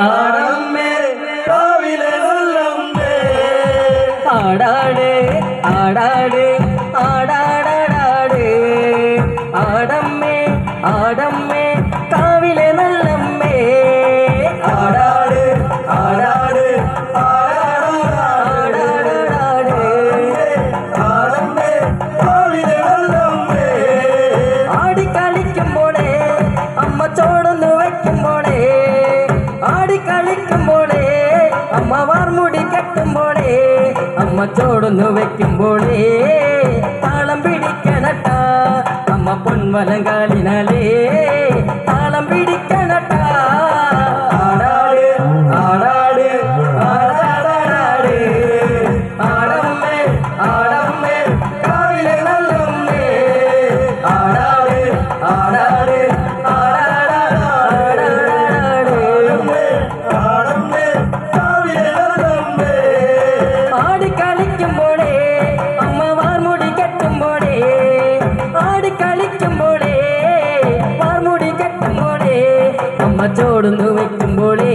ആടമ്മേ കാവിലെ നല്ലമ്മേ ആടാട് ആടാട് ആടാടാടാട് ആടമ്മേ ആടമ്മേ കാവിലെ നല്ലമ്മേ ആടാട് ആടാട് ആടാടാടാട് ആടമ്മേ കാവിലെ നല്ലമ്മേ ആടിക്കളിക്കുമ്പോളേ അമ്മ ചോടൊന്നു വയ്ക്കുമ്പോളേ ആടിക്കളിക്കുമ്പോളേ അമ്മ വാർമുടി കെട്ടുമ്പോളേ അമ്മ ചോടൊന്നു വയ്ക്കുമ്പോളേ താളം പിടിക്കണട്ട അമ്മ പൊൻവലം കാലിനാലേ താളം പിടിക്കണട്ട ആടാട് ആടാട് ആടാടാടാട് ആടമ്മേ ആടമ്മേ കാവിലെ നല്ലമ്മേ ആടാട് ആടാട് ആടാടാടാട് ആടമ്മേ കാവിലെ നല്ലമ്മേ ആടിക്കളിക്കുമ്പോഴേ അമ്മ വാർമുടി കെട്ടുമ്പോഴേ ആടിക്കളിക്കുമ്പോഴേ വാർമുടി കെട്ടുമ്പോഴേ അമ്മ ചോടുന്നു വെക്കുമ്പോഴേ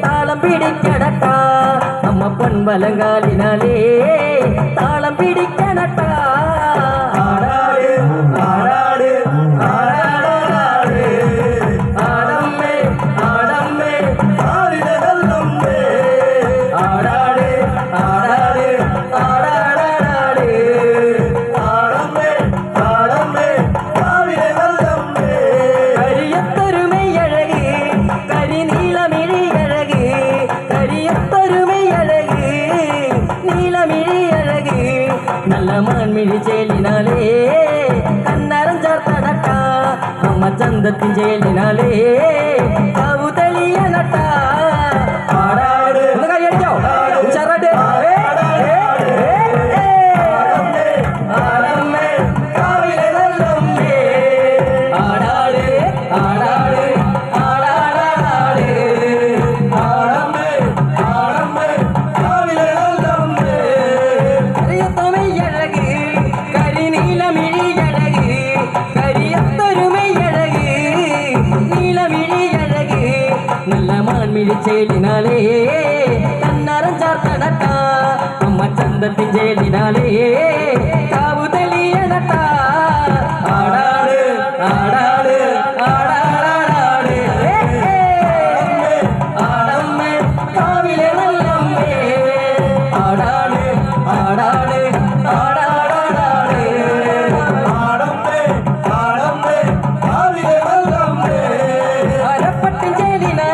താളം പിടിക്കണട്ട അമ്മ പൊൻവലം കാലിനാലേ താളം പിടിക്കണട്ട ആടാട് ആടാട് ആടാടാടാട് ആടമ്മേ ആടമ്മേ കാവിലെ നല്ലമ്മേ ആടാട് ആടാട് ആടാടാടാട് ആടമ്മേ ആടമ്മേ കാവിലെ നല്ലമ്മേ കരിയത്തൊരുമയഴക് കരിനീലമിഴിയഴക് കരിയത്തൊരുമയഴക് നീലമിഴിയഴക് നല്ല മാൻമിഴി ചേലിനാലേ കണ്ണരം ചേർത്തടട്ട അമ്മ ചന്തത്തിൻ ചേലിനാലേ കാവു തെളിയണട്ട ആടാട് ഒന്ന് കൈയടിച്ചോ ഉഷാറായിട്ട് ആടമ്മേ കാവിലെ നല്ലമ്മേ ആടാട് ആടാട് ആടാടാടാട് ആടമ്മേ ആടമ്മേ കാവിലെ നല്ലമ്മേ കരിയത്തൊമയഴക് കരിനീലമിഴിയഴക് കരിയത്തൊരുമയഴക് നീലമിഴിയഴക് നല്ല മാൻമിഴി ചേലിനാലേ കണ്ണാരം ചാർത്തടട്ട അമ്മ ചന്തത്തിൻ ചേലിനാലേ കാവു തെളിയണട്ട